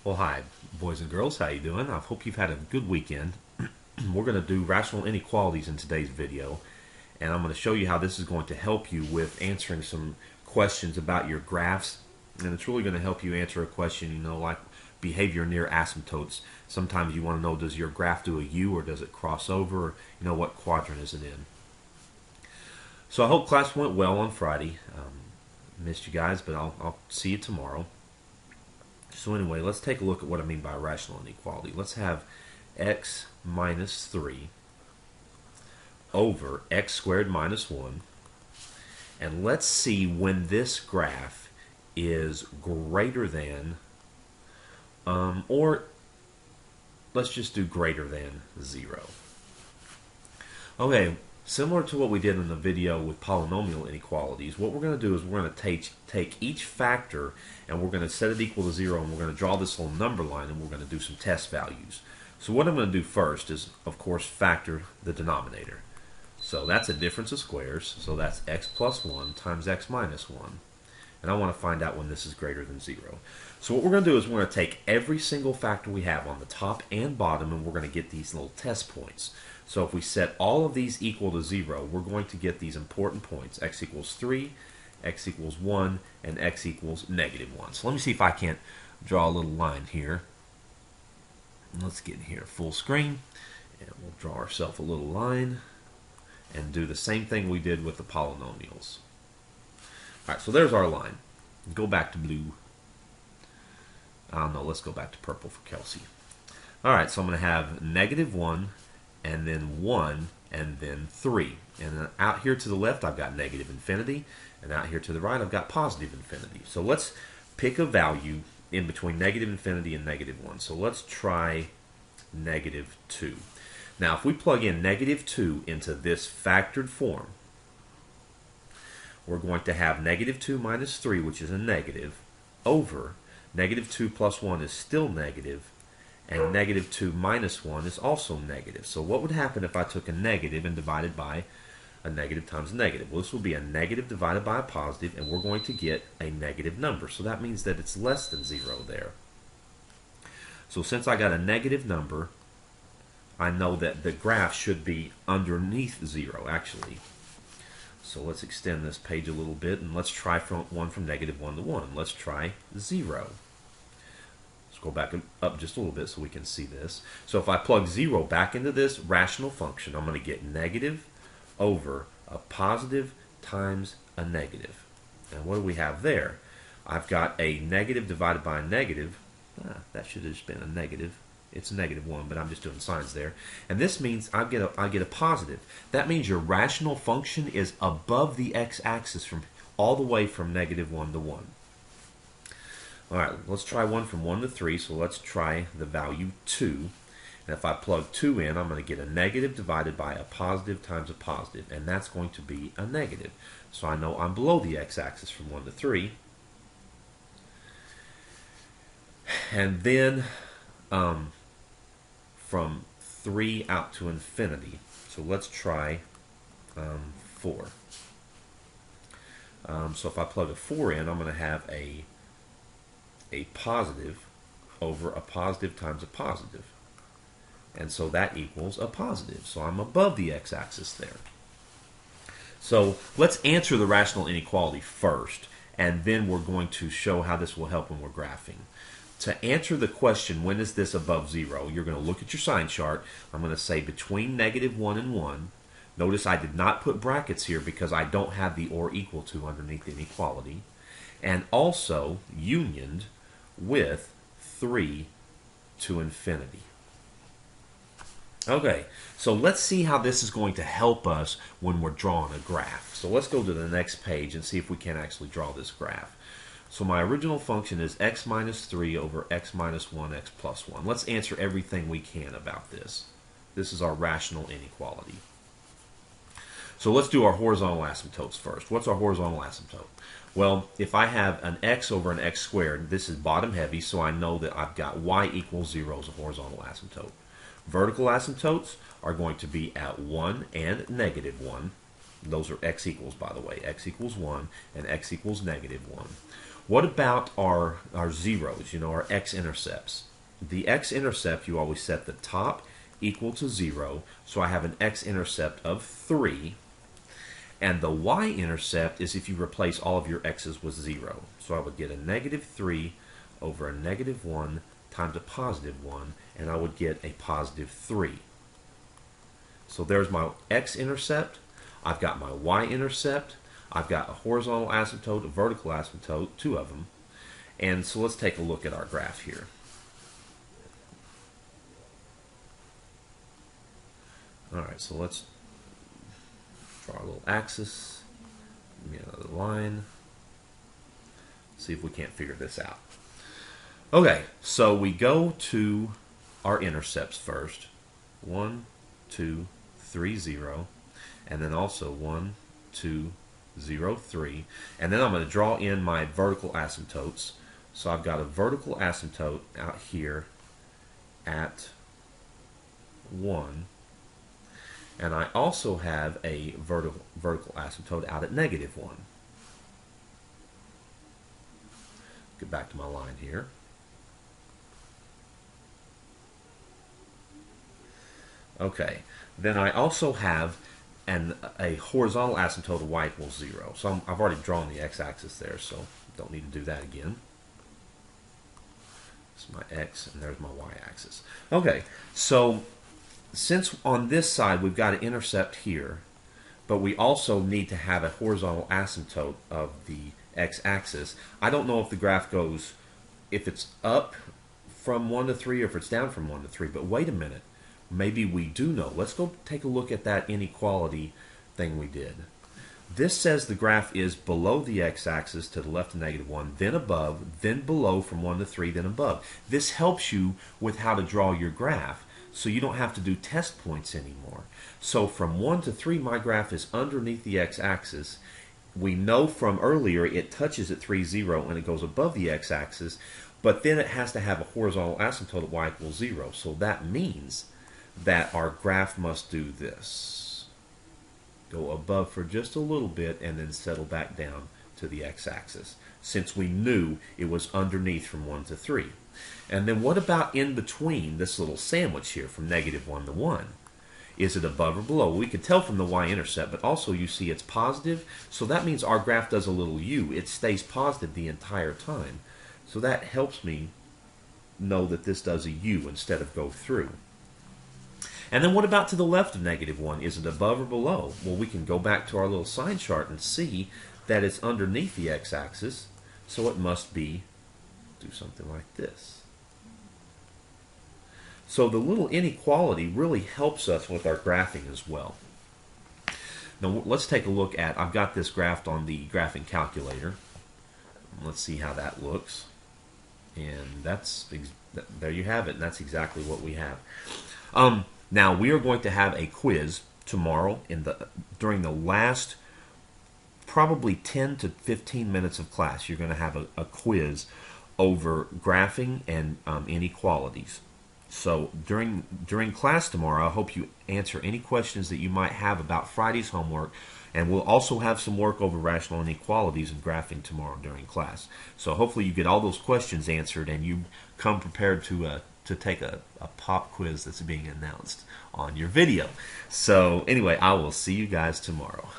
Well, hi, boys and girls. How you doing? I hope you've had a good weekend. We're going to do rational inequalities in today's video, and I'm going to show you how this is going to help you with answering some questions about your graphs. And it's really going to help you answer a question, like behavior near asymptotes. Sometimes you want to know, does your graph do a U or does it cross over? Or, what quadrant is it in? So I hope class went well on Friday. Missed you guys, but I'll see you tomorrow. So anyway, let's take a look at what I mean by rational inequality. Let's have x minus 3 over x squared minus 1. And let's see when this graph is greater than, or let's just do greater than 0. Okay, similar to what we did in the video with polynomial inequalities, what we're going to do is we're going to take each factor and we're going to set it equal to 0, and we're going to draw this little number line, and we're going to do some test values. So what I'm going to do first is, of course, factor the denominator. So that's a difference of squares, so that's x plus 1 times x minus 1. And I want to find out when this is greater than 0. So what we're going to do is we're going to take every single factor we have on the top and bottom, and we're going to get these little test points. So if we set all of these equal to 0, we're going to get these important points: x equals 3, x equals 1, and x equals negative 1. So let me see if I can't draw a little line here. Let's get here full screen, and we'll draw ourselves a little line and do the same thing we did with the polynomials. All right, so there's our line. Go back to blue. No, let's go back to purple for Kelsey. All right, so I'm going to have negative 1, and then 1, and then 3. And then out here to the left, I've got negative infinity, and out here to the right, I've got positive infinity. So let's pick a value in between negative infinity and negative 1. So let's try negative 2. Now, if we plug in negative 2 into this factored form, we're going to have negative 2 minus 3, which is a negative, over negative 2 plus 1 is still negative, and negative 2 minus 1 is also negative. So what would happen if I took a negative and divided by a negative times a negative? Well, this will be a negative divided by a positive, and we're going to get a negative number. So that means that it's less than 0 there. So since I got a negative number, I know that the graph should be underneath 0, actually. So let's extend this page a little bit, and let's try one from negative 1 to 1. Let's try 0. Go back up just a little bit so we can see this. So if I plug 0 back into this rational function, I'm going to get negative over a positive times a negative. And what do we have there? I've got a negative divided by a negative. That should have just been a negative. It's a negative 1, but I'm just doing signs there. And this means I get a positive. That means your rational function is above the x-axis from all the way from negative 1 to 1. All right, let's try one from 1 to 3. So let's try the value 2. And if I plug 2 in, I'm going to get a negative divided by a positive times a positive. And that's going to be a negative. So I know I'm below the x-axis from 1 to 3. And then from 3 out to infinity. So let's try 4. So if I plug a 4 in, I'm going to have a positive over a positive times a positive. And so that equals a positive. So I'm above the x-axis there. So let's answer the rational inequality first, and then we're going to show how this will help when we're graphing. To answer the question, when is this above 0, you're going to look at your sign chart. I'm going to say between negative 1 and 1. Notice I did not put brackets here because I don't have the or equal to underneath the inequality. And also unioned with 3 to infinity. Okay, so let's see how this is going to help us when we're drawing a graph. So let's go to the next page and see if we can actually draw this graph. So my original function is x minus 3 over x minus 1, x plus 1. Let's answer everything we can about this. This is our rational inequality. So let's do our horizontal asymptotes first. What's our horizontal asymptote? Well, if I have an x over an x squared, this is bottom heavy, so I know that I've got y equals 0 as a horizontal asymptote. Vertical asymptotes are going to be at 1 and negative 1. Those are x equals, by the way. X equals 1 and x equals negative 1. What about our zeros, our x-intercepts? The x-intercept, you always set the top equal to 0, so I have an x-intercept of 3. And the y-intercept is if you replace all of your x's with 0. So I would get a negative 3 over a negative 1 times a positive 1, and I would get a positive 3. So there's my x-intercept. I've got my y-intercept. I've got a horizontal asymptote, a vertical asymptote, 2 of them. And so let's take a look at our graph here. Alright, so let's draw a little axis. Give me another line. See if we can't figure this out. Okay, so we go to our intercepts first. 1, 2, 3, 0. And then also 1, 2, 0, 3. And then I'm going to draw in my vertical asymptotes. So I've got a vertical asymptote out here at 1. And I also have a vertical asymptote out at negative 1. Get back to my line here. Okay, then I also have a horizontal asymptote of y equals 0. So I've already drawn the x-axis there, so don't need to do that again. This is my x, and there's my y-axis. Okay, so since on this side we've got an intercept here, but we also need to have a horizontal asymptote of the x-axis, I don't know if the graph goes, if it's up from 1 to 3 or if it's down from 1 to 3, but wait a minute. Maybe we do know. Let's go take a look at that inequality thing we did. This says the graph is below the x-axis to the left of negative 1, then above, then below from 1 to 3, then above. This helps you with how to draw your graph, so you don't have to do test points anymore. So from 1 to 3, my graph is underneath the x-axis. We know from earlier it touches at 3, 0, and it goes above the x-axis, but then it has to have a horizontal asymptote at y equals 0. So that means that our graph must do this. Go above for just a little bit and then settle back down to the x-axis, since we knew it was underneath from 1 to 3. And then what about in between this little sandwich here from negative 1 to 1? Is it above or below? We could tell from the y-intercept, but also you see it's positive, so that means our graph does a little U. It stays positive the entire time. So that helps me know that this does a U instead of go through. And then what about to the left of negative 1? Is it above or below? Well, we can go back to our little sign chart and see that it's underneath the x-axis, so it must be, do something like this. So the little inequality really helps us with our graphing as well. Now let's take a look at, I've got this graphed on the graphing calculator. Let's see how that looks. And there you have it, and that's exactly what we have. Now we are going to have a quiz tomorrow during the last probably 10 to 15 minutes of class. You're going to have a quiz over graphing and inequalities. So during class tomorrow, I hope you answer any questions that you might have about Friday's homework, and we'll also have some work over rational inequalities and graphing tomorrow during class. So hopefully you get all those questions answered and you come prepared to take a pop quiz that's being announced on your video. So anyway, I will see you guys tomorrow.